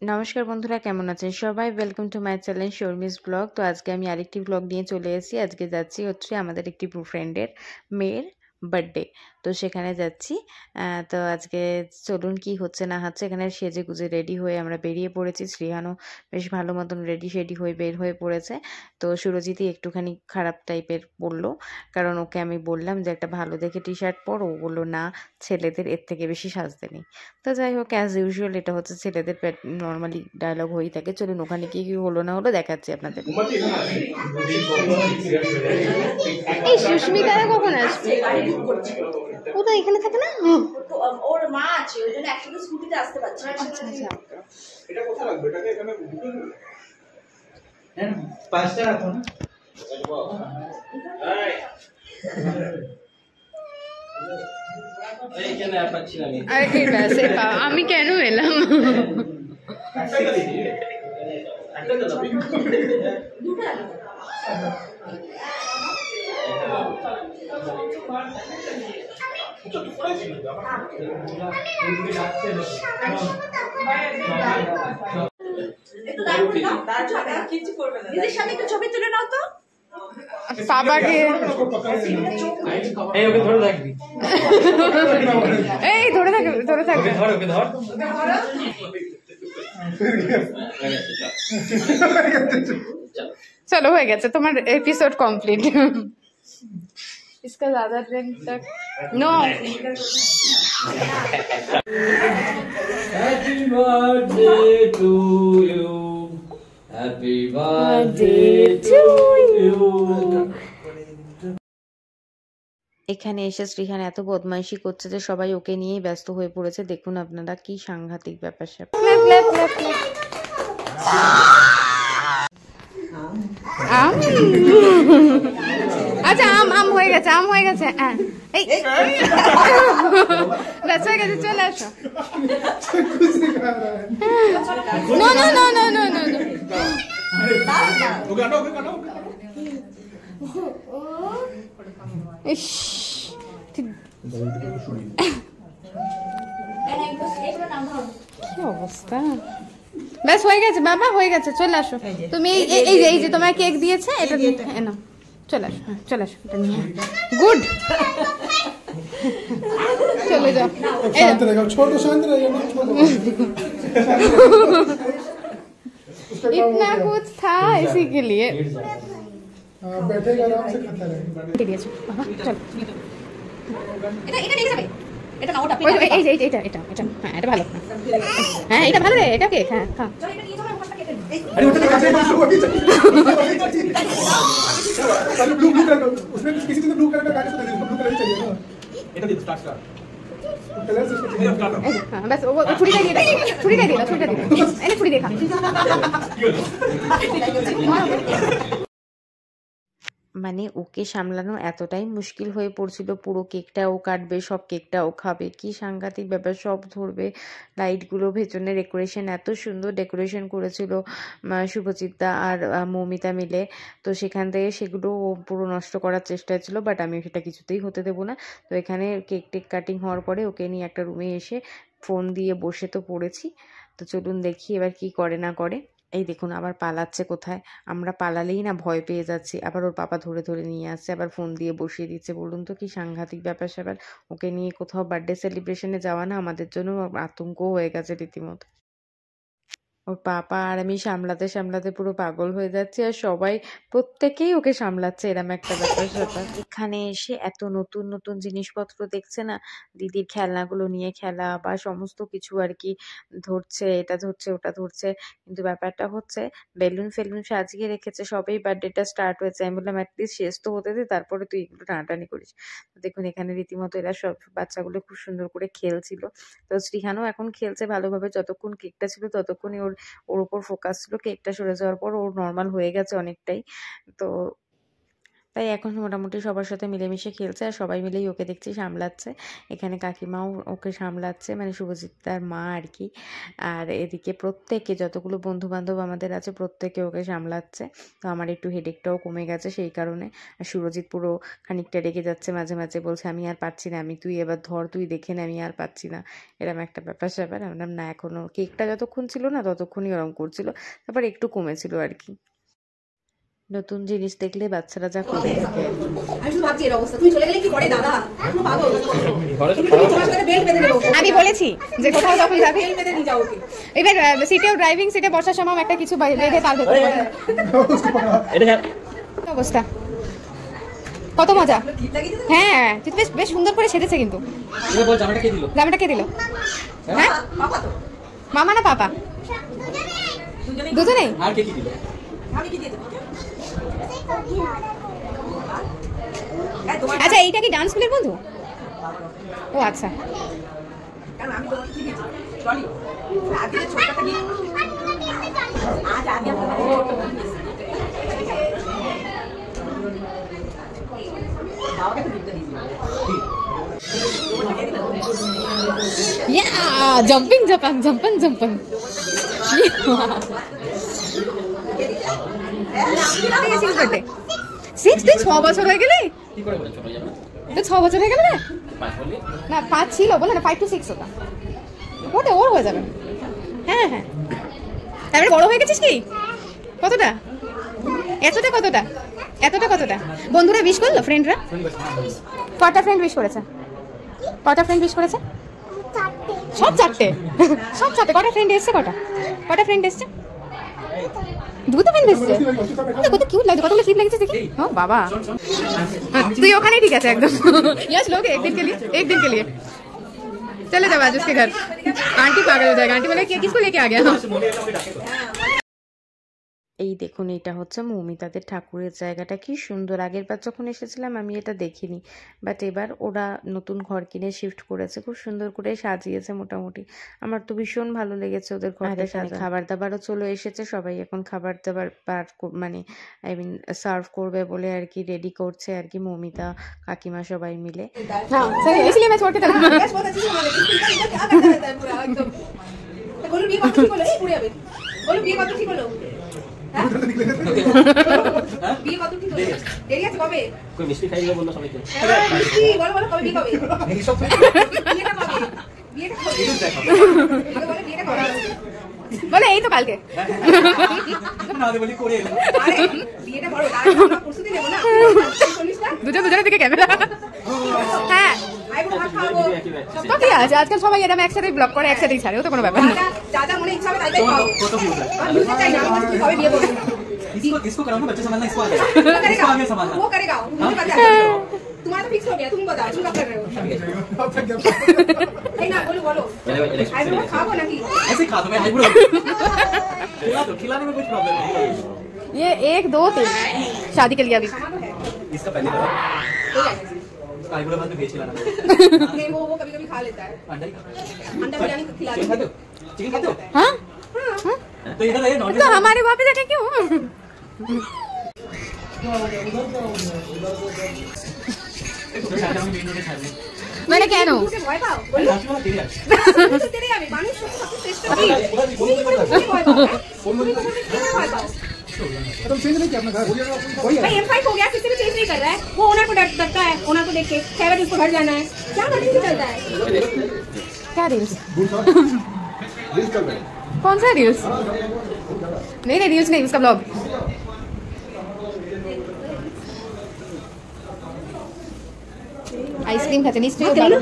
নমস্কার বন্ধুরা, কেমন আছেন সবাই? Welcome to my channel Sharmi's blog. তো আজকে আমি আরেকটি ব্লগ নিয়ে চলে এসেছি। আজকে যাচ্ছি হচ্ছে আমাদের একটি ফ্রেন্ডের মেয়ের বার্থডে। তো সেখানে যাচ্ছি। তো আজকে চলুন কি হচ্ছে না হচ্ছে, এখানে সেজে গুজে রেডি হয়ে আমরা বেরিয়ে পড়েছি। শ্রীহানও বেশ ভালো মতন রেডি শেডি হয়ে বের হয়ে পড়েছে। তো সুরজিৎই একটুখানি খারাপ টাইপের পরলো, কারণ ওকে আমি বললাম যে একটা ভালো দেখে টি শার্ট পর। ও বললো না, ছেলেদের এর থেকে বেশি সাজতে নেই। তো যাই হোক, অ্যাজ ইউজুয়াল এটা হচ্ছে ছেলেদের নর্মালি ডায়লগ হয়েই থাকে। চলুন ওখানে কি কি হলো না হলো দেখাচ্ছি আপনাদের। এই সুস্মিতারা কখন আসবে? ও তো এখানে থাকে না। ওর মা আছে, ওই জন্য একসাথে স্কুটিতে আসতে পারছে। আচ্ছা আচ্ছা, এটা কোথায় রাখবে? এটাকে এখানে হ্যাঁ, পাঁচটা রাখো না। আমি কেন এলাম? দিদির সাথে একটু ছবি তুলে নাও তো। বাবাকে এই ওকে ধরে রাখবি। এই ধরে থাকে ধরে থাকে। ধর ওকে ধর। চলো হয়ে গেছে, তোমার এপিসোড কমপ্লিট। इसका ज्यादा ड्रिंक तक no. Happy birthday to you. Happy birthday to you. এখানে এসে শ্রীহান এত বদমাইশি করছে যে সবাই ওকে নিয়েই ব্যস্ত হয়ে পড়েছে। দেখুন আপনারা কি সাংঘাতিক ব্যাপার স্যাপার। আম আচ্ছা, আম আম হয়ে গেছে, আম হয়ে গেছে। এই ব্যাস হয়ে গেছে, চলে আসো। No no no no no no no. ইস, কি অবস্থা। ব্যাস হয়ে গেছে বাবা, হয়ে গেছে, চলে আসো। তুমি এই যে তোমার কেক দিয়েছে, এটা নাও, চলে আসো। হ্যাঁ চলে আসো, এটা নিয়ে। গুড, চলে যাও। शांत रहेगा, छोड़ दो, शांत रहेगा ना, छोड़ दो। इतना कुछ था इसी के लिए। बैठेगा आराम से, खाता रहेगा। দিয়েছো বাবা, চলো। এটা এটা নিয়ে যাবে। এটা না, ওটা ওই যে, এই যে এটা এটা এটা, হ্যাঁ এটা ভালো। হ্যাঁ এটা ভালো রে, এটা কেক। হ্যাঁ হ্যাঁ চলো এটা নিয়ে যাবে, ওখানটা কেটে নিই। अरे वो तो कैसे ब्लू ब्लू कलर का, उसमें किसी ने ब्लू कलर का गाड़ी से ब्लू कलर चाहिए ना। এটা দিয়ে স্টার্ট কর। कलर से उसको चाहिए। এই যে, হ্যাঁ ব্যাস, ও ছুরিটা দিয়ে দাও, ছুরিটা দিয়ে দাও, ছুরিটা দিয়ে দাও। এনে ছুরি দেখা। মানে ওকে সামলানো এতটাই মুশকিল হয়ে পড়ছিল। পুরো কেকটা ও কাটবে, সব কেকটা ও খাবে, কি সাংঘাতিক ব্যাপার। সব ধরবে, লাইটগুলো, ভেতরে ডেকোরেশন, এত সুন্দর ডেকোরেশন করেছিল শুভজিৎদা আর মৌমিতা মিলে। তো সেখান থেকে সেগুলো ও পুরো নষ্ট করার চেষ্টায় ছিল, বাট আমি সেটা কিছুতেই হতে দেবো না। তো এখানে কেক টেক কাটিং হওয়ার পরে ওকে নিয়ে একটা রুমে এসে ফোন দিয়ে বসে তো পড়েছি। তো চলুন দেখি এবার কি করে না করে। এই দেখুন আবার পালাচ্ছে কোথায়। আমরা পালালেই না ভয় পেয়ে যাচ্ছি, আবার ওর পাপা ধরে ধরে নিয়ে আসছে, আবার ফোন দিয়ে বসিয়ে দিচ্ছে। বলুন তো কি সাংঘাতিক ব্যাপার স্যাপার। ওকে নিয়ে কোথাও বার্থডে সেলিব্রেশনে যাওয়া না আমাদের জন্য আতঙ্ক হয়ে গেছে রীতিমতো। ওর পাপা আর আমি সামলাতে সামলাতে পুরো পাগল হয়ে যাচ্ছি, আর সবাই প্রত্যেকেই ওকে সামলাচ্ছে, এরম একটা ব্যাপার স্যাপার। এখানে এসে এত নতুন নতুন জিনিসপত্র দেখছে না, দিদির খেলনাগুলো নিয়ে খেলা বা সমস্ত কিছু আর কি ধরছে, এটা ধরছে ওটা ধরছে। কিন্তু ব্যাপারটা হচ্ছে বেলুন ফেলুন সাজিয়ে রেখেছে, সবেই বার্থডেটা স্টার্ট হয়েছে। আমি বললাম অ্যাটলিস্ট শেষ তো হতে দে, তারপরে তুই এগুলো টানাটানি করিস। তো দেখুন এখানে রীতিমতো এরা সব বাচ্চাগুলো খুব সুন্দর করে খেলছিল। তো শ্রীহানও এখন খেলছে ভালোভাবে। যতক্ষণ কেকটা ছিল ততক্ষণই ওর ওর উপর ফোকাস ছিল। কেকটা সরে যাওয়ার পর ওর নর্মাল হয়ে গেছে অনেকটাই। তো তাই এখন মোটামুটি সবার সাথে মিলেমিশে খেলছে আর সবাই মিলেই ওকে দেখছি সামলাচ্ছে। এখানে কাকিমাও ওকে সামলাচ্ছে, মানে শুভজিৎ তার মা আর কি। আর এদিকে প্রত্যেকে যতগুলো বন্ধু বান্ধব আমাদের আছে প্রত্যেকে ওকে সামলাচ্ছে। তো আমার একটু হেডেকটাও কমে গেছে সেই কারণে। আর সুরজিৎ পুরো খানিকটা রেগে যাচ্ছে, মাঝে মাঝে বলছে আমি আর পাচ্ছি না, তুই এবার ধর, তুই দেখে নে, আমি আর পাচ্ছি না, এরকম একটা ব্যাপার স্যাপার। আমরা না, এখনো কেকটা যতক্ষণ ছিল না ততক্ষণই ওরম করছিল, তারপর একটু কমেছিল আর কি। নতুন জিনিস দেখলে বাচ্চারা যা করে থাকে। আমি শুধু ভাবছি এর অবস্থা, তুমি চলে গেলে কি করে দাদা? পুরো পাগল। তোমার সাথে বেল্ট বেঁধে দেবো। আমি বলেছি যে কোথাও যখন যাবে বেল্ট বেঁধে নিয়ে যাও ওকে। এবার সিটেও ড্রাইভিং সিটে বসার সময় একটা কিছু বেঁধে তার ভেতরে অবস্থা। কত মজা। হ্যাঁ, তুই বেশ বেশ সুন্দর করে সেজেছে কিন্তু। জামাটা কে দিল? জামাটা কে দিল? হ্যাঁ, পাপা তো। মামা না পাপা? দুজনেই। আর কে কি দিল? আমি কি দিয়ে দেবো? আচ্ছা, এইটা কি ডান্স স্কুলের বন্ধু? ও আচ্ছা। কারণ আমি তোমাকে কি দিয়েছি? ট্রলি। আজকে ছোটটা কি? আজ আগে আমরা বাবাকে তো দিতে দিয়েছি। জাম্পিং জাপান, জাম্পান জাম্পান। সিক্স, তুই 6 বছর হয়ে গেলি? কি করে বলে ছোট যাবে? তো 6 বছর হয়ে গেল না? 5 বললি? না 5 ছিল, বলে না 5 to 6 ওটা। ওটা ওর হয়ে যাবে। হ্যাঁ হ্যাঁ। তারপরে বড় হয়ে গেছিস কি? কতটা? এতটা কতটা? এতটা কতটা? বন্ধুরা উইশ করলো, ফ্রেন্ডরা? কটা ফ্রেন্ড উইশ করেছে? কটা ফ্রেন্ড উইশ করেছে? সব 4টে। সব 4টে। কটা ফ্রেন্ড এসেছে? কটা ফ্রেন্ড এসেছে? দুটো ফ্রেন্ড এসেছে। কত কিউট লাগছে, কতগুলো স্লিপ লাগছে দেখি। ও বাবা, তুই ওখানেই ঠিক আছে একদম। यस लोगे एक दिन के लिए चले जाओ आज उसके घर। आंटी पागल हो जाएगा, आंटी बोले कि किसको लेके आ गया? এই দেখুন, এটা হচ্ছে মৌমিতাদের ঠাকুরের জায়গাটা, কি সুন্দর। আগের বার যখন এসেছিলাম আমি এটা দেখিনি, বাট এবার ওরা নতুন ঘর কিনে শিফট করেছে, খুব সুন্দর করে সাজিয়েছে মোটামুটি। আমার তো ভীষণ ভালো লেগেছে ওদের ঘরটা সাজানো। খাবার দাবারও চলে এসেছে, সবাই এখন খাবার দাবার মানে আই মিন সার্ভ করবে বলে আর কি রেডি করছে আর কি, মৌমিতা কাকিমা সবাই মিলে। हाँ सही, इसलिए मैं छोड़ के चला। यस बहुत अच्छी बात है। इसका क्या करता रहता है पूरा एकदम। तो बोलो ये बात ठीक बोलो, ए बुढ़िया बे। बोलो ये बात ठीक बोलो। বিয়ে কত ঠিক হলো? দেরি আছে কবে? কই মিষ্টি খাইয়ে বললো সবাইকে। মিষ্টি বলো কবে বিয়ে কবে? এই সব বিয়েটা কবে? বলে বিয়েটা কবে? बोले यही तो काल के। না দে বলি করে এলো। আরে বিয়েটা বড়, তার আমরা প্রস্তুতি নেব না। 40টা দুজনে দিকে ক্যামেরা। হ্যাঁ আইবো ভাত খাবো। তো কি আছে, আজকাল সবাই এরকম একসাথে ব্লগ করে একসাথেই ছাড়ে, ও তো কোনো ব্যাপার না। দাদা মনে ইচ্ছা হবে তাই খাও। কত ভিউজ है? আর বুঝতে চাই না আমার তুই কবে বিয়ে করবি? इसको कराओ ना, बच्चे संभालना इसको आगे। वो करेगा, इसको आगे संभालना। वो करेगा, मुझे पता है। तुम्हारा तो फिक्स हो गया, तुम बताओ तुम कब कर रहे हो? नहीं ना बोलो बोलो। आइब्रो खाओ ना कि ऐसे खा दो, मैं आईब्रो खिला दो, खिलाने में कुछ प्रॉब्लम नहीं है। ये 1 2 3 शादी के लिए अभी। इसका पहले करो, हो जाएगा। इसका आईब्रो बाद में बेच खिलाना। नहीं वो कभी-कभी खा लेता है। अंडा ही खा। अंडा बिरयानी खिला चिकन खाते दो। हो? चिकन खाते हो? हाँ तो इधर आइए, नॉन तो हमारे वहाँ पे जाके क्यों? मैंने क्या नो तुझे भय पाओ बोलो तेरे तो तेरे আমি মানুষ সবচেয়ে শ্রেষ্ঠ কি তুমি ভয় পাও তুমি ভয় पाओ तुम चेंज नहीं किया अपना घर, वही है। भाई M5 हो गया, किसी भी चेंज नहीं कर रहा है। वो ओनर को डरता है, ओनर को देख के 6 बजे उसको घर जाना है, क्या करने चल रहा है? क्या रील्स? रील्स चल रहे हैं। कौन सा रील्स? नहीं नहीं रील्स नहीं, उसका ब्लॉग। আইসক্রিম খাচ্ছে নিশ্চয়ই ভালো।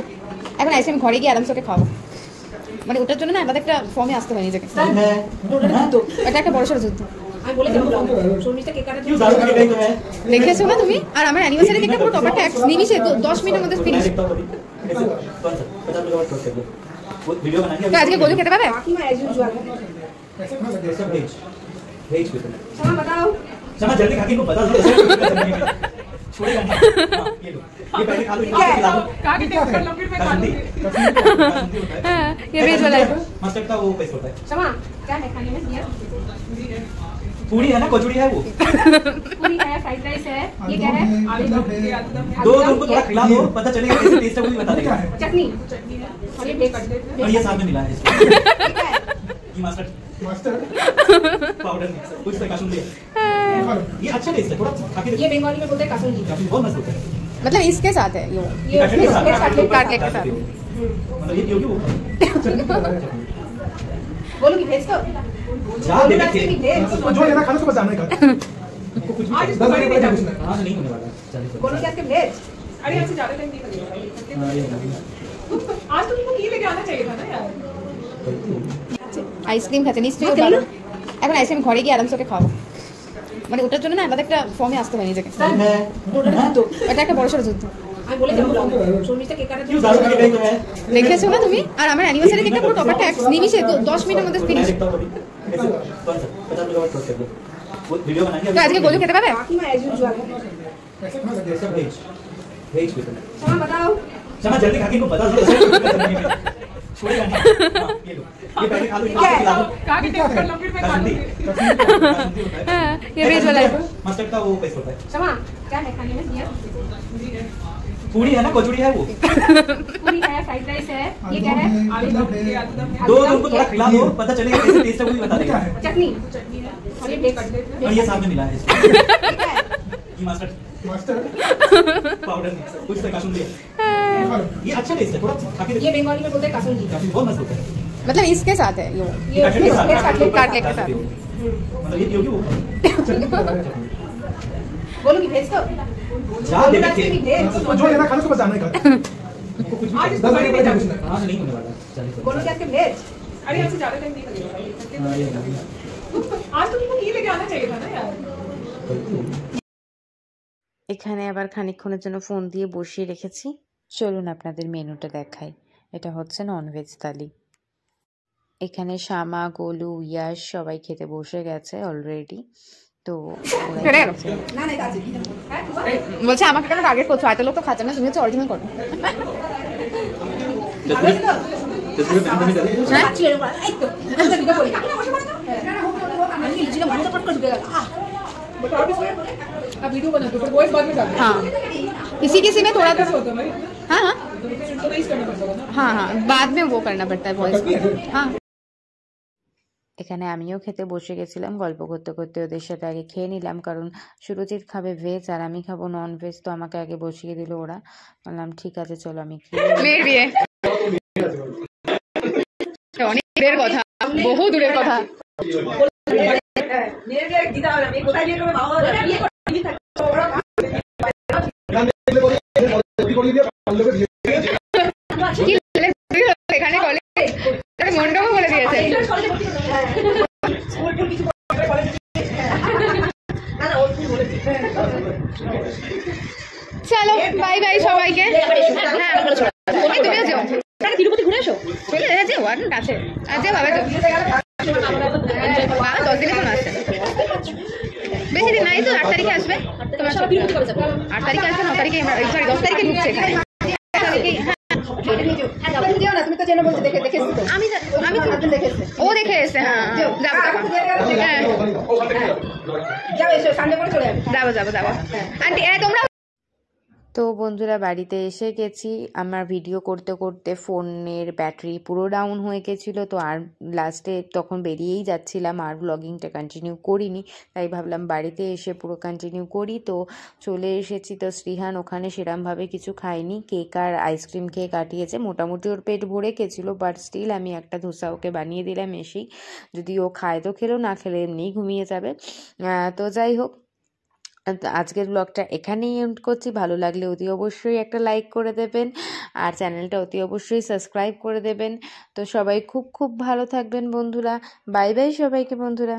এখন আইসক্রিম ঘরে গিয়ে আরামসে ওকে খাওয়াবো, মানে ওটার জন্য না আমাদের একটা ফর্মে আসতে হয় নিজেকে। এটা একটা বড় সড় যুদ্ধ। আমি বলেছিলাম শর্মিষ্ঠা কেক কাটার জন্য দেখেছো না তুমি? আর আমার অ্যানিভার্সারি কেকটা পুরো টপারটা এক নিমিষে 10 মিনিটের মধ্যে ফিনিশ। वीडियो बनानी তো আজকে গোলু খেতে পাবে? बाकी मैं एज यूजुअल है। सब भेज भेज हाँ बताओ। शमा जल्दी खाके को बता दो। छोड़ेगा नहीं। हाँ, ये लो, ये पहले खा लो, ये खिला दो। कहा कि टेस्ट कर लो फिर मैं खा कासुंदी, लूंगी। कासुंदी होता है। हाँ, ये वेज वाला है। मस्टर्ड का वो पेस्ट होता है। क्षमा क्या है खाने में ये पूरी है ना, कचौड़ी है वो। पूरी है, फ्राइड राइस है, ये क्या है? आलू दम है, दो उनको थोड़ा खिला दो, पता चलेगा कैसे टेस्ट है वो भी बता देगा। चटनी चटनी है और ये कटलेट है। और ये साथ में मिला है इसको। ये मस्टर्ड मास्टर पाउडर कुछ से कासुंदी है। ये अच्छा टेस्ट है, थोड़ा खा के ये देखो। बंगाली में बोलते हैं कासुंदी। काफी बहुत मस्त होता है। मतलब इसके साथ है ये ये कटलेट के साथ, कटलेट के साथ। मतलब ये होगी वो। बोलो कि भेज तो जा दे के जो लेना खाना उसको बस जाना ही खा कुछ भी आज इसको 10 बड़ी मिनट नहीं कुछ जाती। नहीं हाँ नहीं होने वाला 40 बोलो कि आज के भेज अरे हमसे ज्यादा टाइम नहीं लगेगा। आज तो तुमको की लेके आना चाहिए था ना यार। আইসক্রিম খাচ্ছে নিশ্চয়ই ভালো এখন আইসক্রিম ঘরে গিয়ে আরামসে ওকে খাওয়াবো মানে ওটার জন্য না আলাদা একটা ফর্মে আসতে হয় নিজেকে এটা একটা বড় সড়ো যুদ্ধ আমি বলে যাবো শর্মিষ্ঠা কেক কাটার क्यों জন্য ज्यादा केक है দেখেছো না তুমি আর আমার অ্যানিভার্সারি কেকটা পুরো টপার ট্যাক্স নিমিশে 10 মিনিটের মধ্যে मैं ফিনিশ देखता हूं अभी कैसे कौन सा 50 रुपए का कर दो वो वीडियो बनाएंगे তো আজকে গোলু খেতে পাবে बाकी मैं एज यूजुअल है। ऐसे खा लगे सब भेज भेज भी तुम क्षमा बताओ क्षमा जल्दी खा के इनको बता दो छोड़ेगा नहीं। हाँ, ये लो, ये पहले खा लो, ये खिला दो। कहा कि टेस्ट कर लो फिर मैं खा कासुंदी, लूंगी। कासुंदी होता है। हाँ, ये वेज वाला है। मस्टर्ड का वो पेस्ट होता है। क्षमा क्या है खाने में ये पूरी है ना, कचौड़ी है वो। पूरी है, फ्राइड राइस है, ये क्या है? आलू दम है, दो उनको थोड़ा खिला दो, पता चलेगा कैसे टेस्ट है वो भी बता देगा। चटनी चटनी है और ये कटलेट और है। ये साथ में मिला है इसको। ये मस्टर्ड मास्टर पाउडर कुछ से कासुंदी है। ये अच्छा टेस्ट है, थोड़ा खा के ये देखो। बंगाली में बोलते हैं कासुंदी। काफी बहुत मस्त होता है। मतलब इसके साथ है ये ये कटलेट के साथ, कटलेट के साथ। मतलब ये होगी वो। बोलो कि भेज तो जा दे के जो लेना खाना उसको बस जाना ही खा कुछ भी आज इसको 10 बड़ी मिनट नहीं कुछ जाती। नहीं हाँ नहीं होने वाला 40 बोलो कि आज के भेज अरे हमसे ज्यादा टाइम नहीं लगेगा। हाँ, ये लगेगा। आज तो तुमको की लेके आना चाहिए था ना यार। এখানে আবার খানিকক্ষণের জন্য ফোন দিয়ে বসিয়ে রেখেছি। চলুন আপনাদের মেনুটা দেখাই। এটা হচ্ছে ননভেজ থালি। এখানে শামা, গোলু, ইয়াশ সবাই খেতে বসে গেছে অলরেডি। তো ওরাই চলে গেল? খাচ্ছে। না না এটা আছে হ্যাঁ বলছে আমাকে কেন টার্গেট করছো এত লোক তো খাচ্ছে না তুমি হচ্ছে অরিজিনাল করো হ্যাঁ अच्छी है এই তো আমি ভিডিও করি আমি লিজিটা মনে পট করে গেল बता भी अब वीडियो बना दो पर वॉइस बाद में डाल हाँ किसी किसी में थोड़ा कैसे होता है भाई हाँ हाँ सिंक्रोनाइज करना पड़ता है ना। हाँ हाँ बाद में वो करना पड़ता है वॉइस हाँ এখানে আমিও খেতে বসে গেছিলাম। গল্প করতে করতে ওদের সাথে আগে খেয়ে নিলাম, কারণ সুরজিৎ খাবে ভেজ আর আমি খাবো নন ভেজ। তো আমাকে আগে বসিয়ে দিল ওরা। বললাম ঠিক আছে চলো আমি খেয়ে নিই। মেয়ের বিয়ে অনেক দূরের কথা বহু দূরের কথা मेरे लिए दीदा और मैं बताइए कि मैं बाबा ये কি এখানে কলেজ মনটাও বলে দিয়েছে চলো বাই বাই সবাইকে হ্যাঁ তুমি তুমিও যাও তিরুপতি ঘুরে এসো চলে যাও আর কাছে আজ বাবা যাও বাবা 10 দিনে কোনো আসছে বেশি দিন নাই তো 8 তারিখে আসবে তোমার সব 8 তারিখে আসবে 9 তারিখে সরি 10 তারিখে ঢুকছে এখানে তুমি তো জেনে বলতে দেখে দেখেছি তো আমি আমি ও দেখে এসে হ্যাঁ যাবো হ্যাঁ যাও এসো সামনে করে চলে যাবে যাবো আন্টি তোমরা তো বন্ধুরা বাড়িতে এসে গেছি। আমার ভিডিও করতে করতে ফোনের ব্যাটারি পুরো ডাউন হয়ে গেছিলো। তো আর লাস্টে তখন বেরিয়েই যাচ্ছিলাম, আর ব্লগিংটা কন্টিনিউ করিনি। তাই ভাবলাম বাড়িতে এসে পুরো কন্টিনিউ করি। তো চলে এসেছি। তো শ্রীহান ওখানে সেরমভাবে কিছু খায়নি, কেক আর আইসক্রিম খেয়ে কাটিয়েছে। মোটামুটি ওর পেট ভরে গেছিলো, বাট স্টিল আমি একটা ধোসা ওকে বানিয়ে দিলাম এসেই। যদি ও খায় তো খেলো, না খেলে এমনিই ঘুমিয়ে যাবে। তো যাই হোক, আজকের ব্লগটা এখানেই এন্ড করছি। ভালো লাগলে অতি অবশ্যই একটা লাইক করে দেবেন, আর চ্যানেলটা অতি অবশ্যই সাবস্ক্রাইব করে দেবেন। তো সবাই খুব খুব ভালো থাকবেন বন্ধুরা। বাই বাই সবাইকে বন্ধুরা।